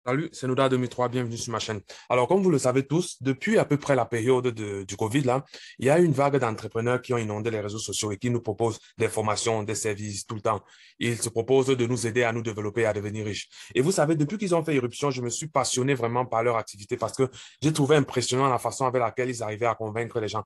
Salut, c'est Nouda 2003, bienvenue sur ma chaîne. Alors, comme vous le savez tous, depuis à peu près la période du Covid, là, il y a une vague d'entrepreneurs qui ont inondé les réseaux sociaux et qui nous proposent des formations, des services tout le temps. Ils se proposent de nous aider à nous développer, à devenir riches. Et vous savez, depuis qu'ils ont fait irruption, je me suis passionné vraiment par leur activité parce que j'ai trouvé impressionnant la façon avec laquelle ils arrivaient à convaincre les gens.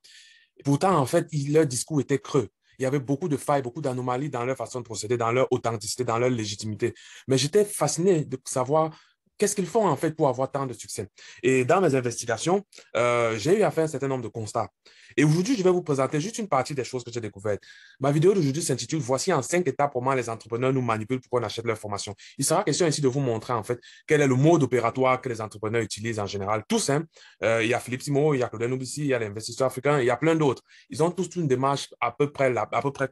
Et pourtant, en fait, leur discours était creux. Il y avait beaucoup de failles, beaucoup d'anomalies dans leur façon de procéder, dans leur authenticité, dans leur légitimité. Mais j'étais fasciné de savoir qu'est-ce qu'ils font en fait pour avoir tant de succès. Et dans mes investigations, j'ai eu à faire un certain nombre de constats. Et aujourd'hui, je vais vous présenter juste une partie des choses que j'ai découvertes. Ma vidéo d'aujourd'hui s'intitule Voici en 5 étapes comment les entrepreneurs nous manipulent pour qu'on achète leur formation. Il sera question ici de vous montrer en fait quel est le mode opératoire que les entrepreneurs utilisent en général. Tous, hein. Il y a Philippe Simo, il y a Claude Nubissi, il y a l'investisseur africain, il y a plein d'autres. Ils ont tous une démarche à peu près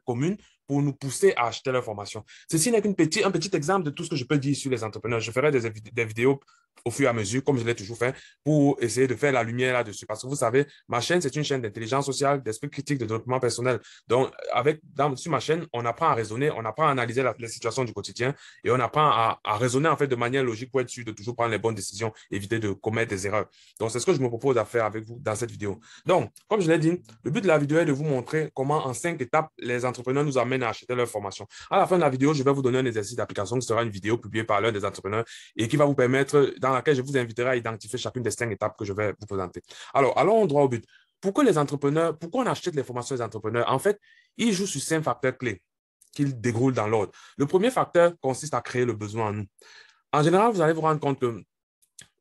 commune pour nous pousser à acheter leur formation. Ceci n'est un petit exemple de tout ce que je peux dire sur les entrepreneurs. Je ferai des vidéos au fur et à mesure, comme je l'ai toujours fait, pour essayer de faire la lumière là-dessus. Parce que vous savez, ma chaîne, c'est une chaîne d'intelligence sociale, d'esprit critique, de développement personnel. Donc, sur ma chaîne, on apprend à raisonner, on apprend à analyser la situation du quotidien et on apprend à raisonner en fait de manière logique pour être sûr de toujours prendre les bonnes décisions, éviter de commettre des erreurs. Donc, c'est ce que je me propose à faire avec vous dans cette vidéo. Donc, comme je l'ai dit, le but de la vidéo est de vous montrer comment en 5 étapes, les entrepreneurs nous amènent à acheter leur formation. À la fin de la vidéo, je vais vous donner un exercice d'application qui sera une vidéo publiée par l'un des entrepreneurs et qui va vous permettre, dans laquelle je vous inviterai à identifier chacune des 5 étapes que je vais vous présenter. Alors, allons droit au but. Pourquoi on achète les formations des entrepreneurs? En fait, ils jouent sur 5 facteurs clés qu'ils déroulent dans l'ordre. Le premier facteur consiste à créer le besoin en nous. En général, vous allez vous rendre compte que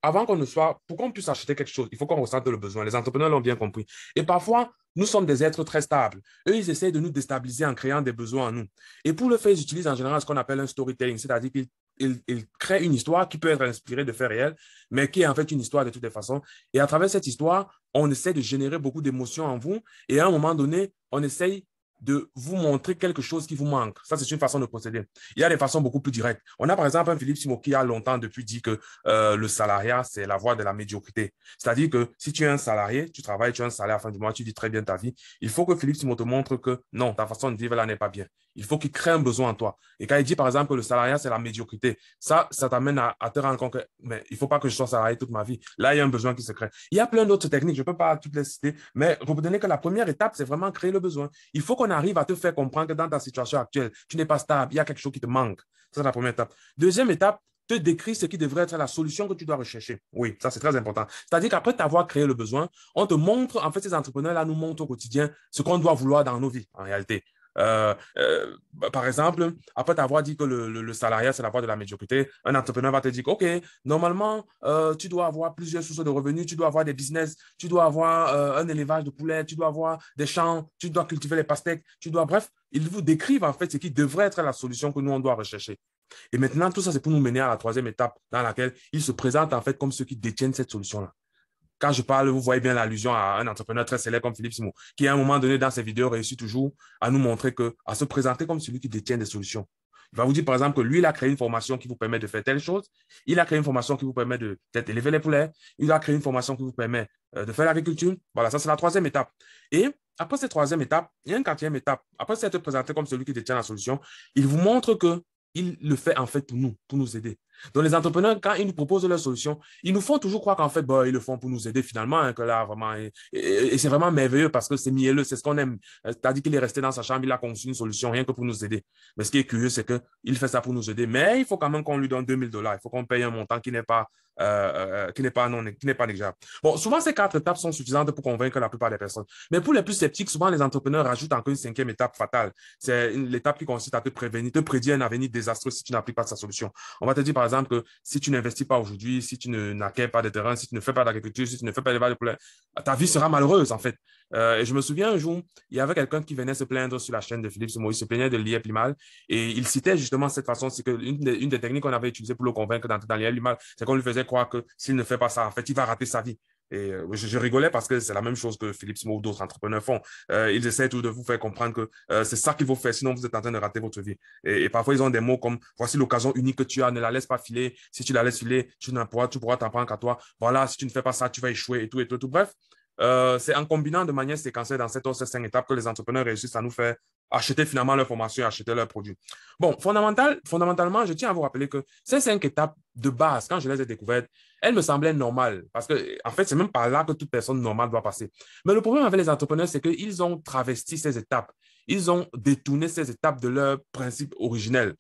avant qu'on ne soit, pour qu'on puisse acheter quelque chose, il faut qu'on ressente le besoin. Les entrepreneurs l'ont bien compris. Et parfois, nous sommes des êtres très stables. Eux, ils essayent de nous déstabiliser en créant des besoins en nous. Et pour le faire, ils utilisent en général ce qu'on appelle un storytelling, c'est-à-dire qu'ils créent une histoire qui peut être inspirée de faits réels, mais qui est en fait une histoire de toutes les façons. Et à travers cette histoire, on essaie de générer beaucoup d'émotions en vous. Et à un moment donné, on essaye de vous montrer quelque chose qui vous manque. Ça, c'est une façon de procéder. Il y a des façons beaucoup plus directes. On a par exemple un Philippe Simo qui a longtemps depuis dit que le salariat, c'est la voie de la médiocrité. C'est-à-dire que si tu es un salarié, tu travailles, tu as un salaire à la fin du mois, tu vis très bien ta vie, il faut que Philippe Simo te montre que non, ta façon de vivre là n'est pas bien. Il faut qu'il crée un besoin en toi. Et quand il dit par exemple que le salariat, c'est la médiocrité, ça t'amène à te rendre compte que mais il ne faut pas que je sois salarié toute ma vie. Là, il y a un besoin qui se crée. Il y a plein d'autres techniques, je ne peux pas toutes les citer, mais vous donner que la première étape, c'est vraiment créer le besoin. Il faut qu'on arrive à te faire comprendre que dans ta situation actuelle, tu n'es pas stable, il y a quelque chose qui te manque. C'est la première étape. Deuxième étape, te décrit ce qui devrait être la solution que tu dois rechercher. Oui, ça c'est très important. C'est-à-dire qu'après t'avoir créé le besoin, on te montre, en fait, ces entrepreneurs-là nous montrent au quotidien ce qu'on doit vouloir dans nos vies, en réalité. Par exemple, après t'avoir dit que le salariat, c'est la voie de la médiocrité, un entrepreneur va te dire, OK, normalement, tu dois avoir plusieurs sources de revenus, tu dois avoir des business, tu dois avoir un élevage de poulets, tu dois avoir des champs, tu dois cultiver les pastèques, bref, ils vous décrivent en fait ce qui devrait être la solution que nous, on doit rechercher. Et maintenant, tout ça, c'est pour nous mener à la troisième étape dans laquelle ils se présentent en fait comme ceux qui détiennent cette solution-là. Quand je parle, vous voyez bien l'allusion à un entrepreneur très célèbre comme Philippe Simon, qui à un moment donné dans ses vidéos réussit toujours à nous montrer à se présenter comme celui qui détient des solutions. Il va vous dire par exemple que lui, il a créé une formation qui vous permet de faire telle chose. Il a créé une formation qui vous permet de peut-être élever les poulets. Il a créé une formation qui vous permet de faire l'agriculture. Voilà, ça c'est la troisième étape. Et après cette troisième étape, il y a une quatrième étape. Après s'être présenté comme celui qui détient la solution, il vous montre que il le fait en fait pour nous aider. Donc, les entrepreneurs, quand ils nous proposent leur solution, ils nous font toujours croire qu'en fait, ils le font pour nous aider finalement, hein, que là, vraiment, et c'est vraiment merveilleux parce que c'est mielleux, c'est ce qu'on aime. C'est-à-dire qu'il est resté dans sa chambre, il a conçu une solution rien que pour nous aider. Mais ce qui est curieux, c'est qu'il fait ça pour nous aider. Mais il faut quand même qu'on lui donne 2 000 $. Il faut qu'on paye un montant qui n'est pas négligeable. Bon, souvent, ces 4 étapes sont suffisantes pour convaincre la plupart des personnes. Mais pour les plus sceptiques, souvent, les entrepreneurs rajoutent encore une cinquième étape fatale. C'est l'étape qui consiste à te prévenir, te prédire un avenir désastreux si tu n'appliques pas sa solution. On va te dire, par exemple, que si tu n'investis pas aujourd'hui, si tu n'acquiers pas de terrain, si tu ne fais pas d'agriculture, si tu ne fais pas d'élevage de poulets, ta vie sera malheureuse, en fait. Et je me souviens un jour, il y avait quelqu'un qui venait se plaindre sur la chaîne de Philippe Simo, il se plaignait de l'IA-Plimal et il citait justement cette façon, c'est qu'une des techniques qu'on avait utilisées pour le convaincre d'entrer dans l'IA-Plimal, c'est qu'on lui faisait croire que s'il ne fait pas ça, en fait, il va rater sa vie. Et je rigolais parce que c'est la même chose que Philippe Simo ou d'autres entrepreneurs font. Ils essaient tout de vous faire comprendre que c'est ça qu'il faut faire, sinon vous êtes en train de rater votre vie. Et parfois, ils ont des mots comme voici l'occasion unique que tu as, ne la laisse pas filer. Si tu la laisses filer, tu pourras t'en prendre qu'à toi. Voilà, si tu ne fais pas ça, tu vas échouer et tout, et tout, tout. Bref, c'est en combinant de manière séquentielle dans ces 5 étapes que les entrepreneurs réussissent à nous faire acheter finalement leur formation et acheter leurs produits. Bon, fondamentalement, je tiens à vous rappeler que ces 5 étapes de base, quand je les ai découvertes, elles me semblaient normales parce que, en fait, c'est même par là que toute personne normale doit passer. Mais le problème avec les entrepreneurs, c'est qu'ils ont travesti ces étapes. Ils ont détourné ces étapes de leur principe originel.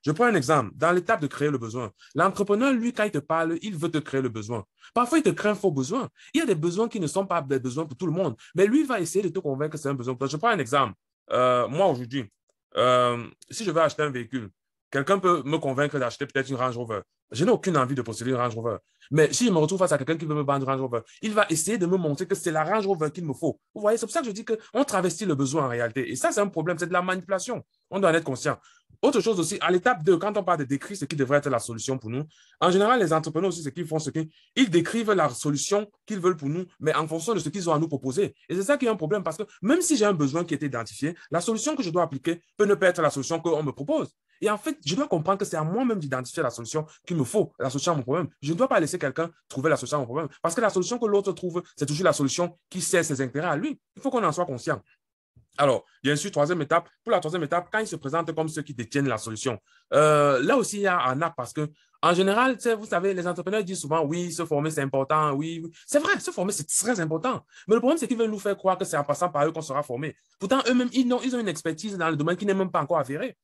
Je prends un exemple. Dans l'étape de créer le besoin, l'entrepreneur, lui, quand il te parle, il veut te créer le besoin. Parfois, il te crée un faux besoin. Il y a des besoins qui ne sont pas des besoins pour tout le monde, mais lui, il va essayer de te convaincre que c'est un besoin pour toi. Je prends un exemple. Moi, aujourd'hui, si je veux acheter un véhicule, quelqu'un peut me convaincre d'acheter peut-être une Range Rover. Je n'ai aucune envie de posséder une Range Rover. Mais si je me retrouve face à quelqu'un qui veut me vendre une Range Rover, il va essayer de me montrer que c'est la Range Rover qu'il me faut. Vous voyez, c'est pour ça que je dis qu'on travestit le besoin en réalité. Et ça, c'est un problème, c'est de la manipulation. On doit en être conscient. Autre chose aussi, à l'étape 2, quand on parle de décrire ce qui devrait être la solution pour nous, en général, les entrepreneurs aussi, ce qu'ils font, c'est qu'ils décrivent la solution qu'ils veulent pour nous, mais en fonction de ce qu'ils ont à nous proposer. Et c'est ça qui est un problème, parce que même si j'ai un besoin qui est identifié, la solution que je dois appliquer peut ne pas être la solution qu'on me propose. Et en fait, je dois comprendre que c'est à moi-même d'identifier la solution qu'il me faut, la solution à mon problème. Je ne dois pas laisser quelqu'un trouver la solution à mon problème, parce que la solution que l'autre trouve, c'est toujours la solution qui sert ses intérêts à lui. Il faut qu'on en soit conscient. Alors, bien sûr, troisième étape, pour la troisième étape, quand ils se présentent comme ceux qui détiennent la solution, là aussi, il y a un arc parce que, en général, vous savez, les entrepreneurs disent souvent, oui, se former, c'est important, oui, oui. C'est vrai, se former, c'est très important. Mais le problème, c'est qu'ils veulent nous faire croire que c'est en passant par eux qu'on sera formé. Pourtant, eux-mêmes, ils ont une expertise dans le domaine qui n'est même pas encore avérée.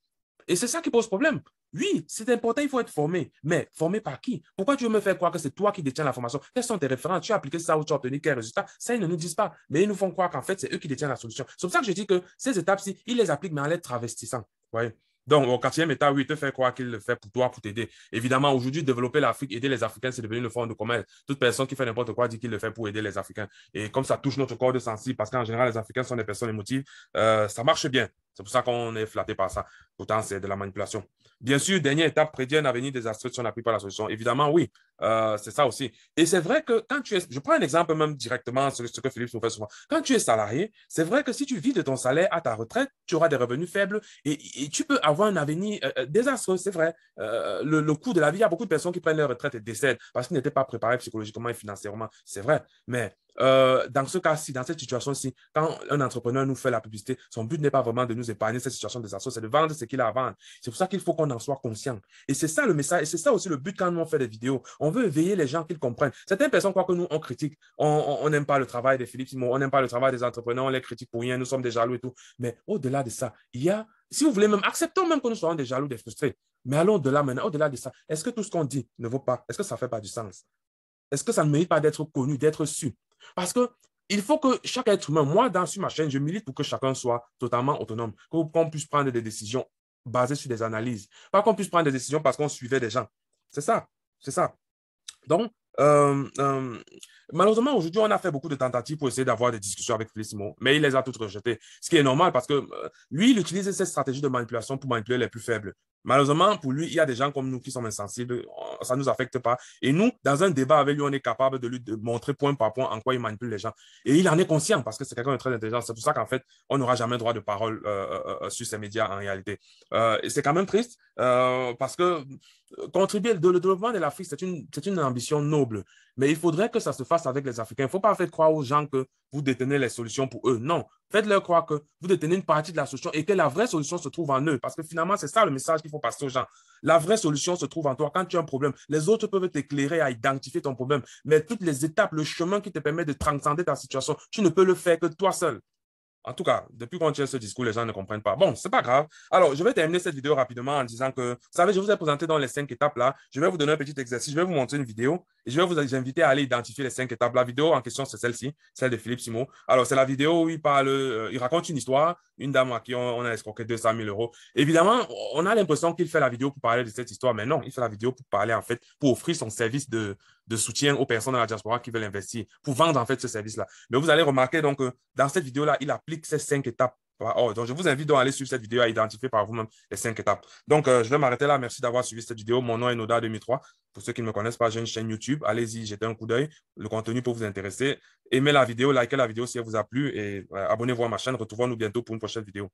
Et c'est ça qui pose problème. Oui, c'est important, il faut être formé. Mais formé par qui? Pourquoi tu veux me faire croire que c'est toi qui détiens la formation? Quels sont tes références? Tu as appliqué ça ou tu as obtenu quel résultat? Ça, ils ne nous disent pas. Mais ils nous font croire qu'en fait, c'est eux qui détiennent la solution. C'est pour ça que je dis que ces étapes-ci, ils les appliquent, mais en les travestissant. Vous voyez? Donc, au quatrième état, oui, te faire croire qu'il le fait pour toi, pour t'aider. Évidemment, aujourd'hui, développer l'Afrique, aider les Africains, c'est devenu le fond de commerce. Toute personne qui fait n'importe quoi dit qu'il le fait pour aider les Africains. Et comme ça touche notre corps de sensible, parce qu'en général, les Africains sont des personnes émotives, ça marche bien. C'est pour ça qu'on est flatté par ça. Pourtant, c'est de la manipulation. Bien sûr, dernière étape, prédire un avenir désastreux si on n'applique pas la solution. Évidemment, oui, c'est ça aussi. Et c'est vrai que quand tu es, je prends un exemple même directement sur ce que Philippe nous fait souvent. Quand tu es salarié, c'est vrai que si tu vis de ton salaire à ta retraite, tu auras des revenus faibles et tu peux avoir un avenir désastreux, c'est vrai. Le coût de la vie, il y a beaucoup de personnes qui prennent leur retraite et décèdent parce qu'ils n'étaient pas préparés psychologiquement et financièrement. C'est vrai. Mais dans ce cas-ci, dans cette situation-ci, quand un entrepreneur nous fait la publicité, son but n'est pas vraiment de nous épargner cette situation désastreuse, c'est de vendre ce qu'il a à vendre. C'est pour ça qu'il faut qu'on en soit conscient. Et c'est ça le message, et c'est ça aussi le but quand nous on fait des vidéos. On veut éveiller les gens qu'ils comprennent. Certaines personnes croient que nous, on critique, on n'aime pas le travail de Philippe Simon, on n'aime pas le travail des entrepreneurs, on les critique pour rien, nous sommes des jaloux et tout. Mais au-delà de ça, il y a, si vous voulez même, acceptons même que nous soyons des jaloux, des frustrés. Mais allons au-delà maintenant, au-delà de ça, est-ce que tout ce qu'on dit ne vaut pas, est-ce que ça ne fait pas du sens? Est-ce que ça ne mérite pas d'être connu, d'être su? Parce que il faut que chaque être humain, moi, sur ma chaîne, je milite pour que chacun soit totalement autonome, qu'on puisse prendre des décisions basées sur des analyses. Pas qu'on puisse prendre des décisions parce qu'on suivait des gens. C'est ça, c'est ça. Donc, malheureusement, aujourd'hui, on a fait beaucoup de tentatives pour essayer d'avoir des discussions avec Félissimo, mais il les a toutes rejetées. Ce qui est normal parce que lui, il utilise cette stratégie de manipulation pour manipuler les plus faibles. Malheureusement, pour lui, il y a des gens comme nous qui sont insensibles, ça ne nous affecte pas. Et nous, dans un débat avec lui, on est capable de lui montrer point par point en quoi il manipule les gens. Et il en est conscient parce que c'est quelqu'un de très intelligent. C'est pour ça qu'en fait, on n'aura jamais droit de parole sur ces médias en réalité. Et c'est quand même triste parce que contribuer le développement de l'Afrique, c'est une ambition noble. Mais il faudrait que ça se fasse avec les Africains. Il ne faut pas faire croire aux gens que vous détenez les solutions pour eux. Non. Faites-leur croire que vous détenez une partie de la solution et que la vraie solution se trouve en eux. Parce que finalement, c'est ça le message qu'il faut passer aux gens. La vraie solution se trouve en toi. Quand tu as un problème, les autres peuvent t'éclairer à identifier ton problème. Mais toutes les étapes, le chemin qui te permet de transcender ta situation, tu ne peux le faire que toi seul. En tout cas, depuis qu'on tient ce discours, les gens ne comprennent pas. Bon, c'est pas grave. Alors, je vais terminer cette vidéo rapidement en disant que, vous savez, je vous ai présenté dans les 5 étapes là. Je vais vous donner un petit exercice. Je vais vous montrer une vidéo et je vais vous inviter à aller identifier les 5 étapes. La vidéo en question, c'est celle-ci, celle de Philippe Simon. Alors, c'est la vidéo où il parle, il raconte une histoire, une dame à qui on a escroqué 200 000 euros. Évidemment, on a l'impression qu'il fait la vidéo pour parler de cette histoire, mais non, il fait la vidéo pour parler, en fait, pour offrir son service de soutien aux personnes dans la diaspora qui veulent investir, pour vendre, en fait, ce service-là. Mais vous allez remarquer, donc, dans cette vidéo-là, il applique ces 5 étapes. Oh, donc, je vous invite donc à aller suivre cette vidéo, à identifier par vous-même les 5 étapes. Donc, je vais m'arrêter là. Merci d'avoir suivi cette vidéo. Mon nom est Noda2003. Pour ceux qui ne me connaissent pas, j'ai une chaîne YouTube. Allez-y, jetez un coup d'œil. Le contenu peut vous intéresser. Aimez la vidéo, likez la vidéo si elle vous a plu et abonnez-vous à ma chaîne. Retrouvons-nous bientôt pour une prochaine vidéo.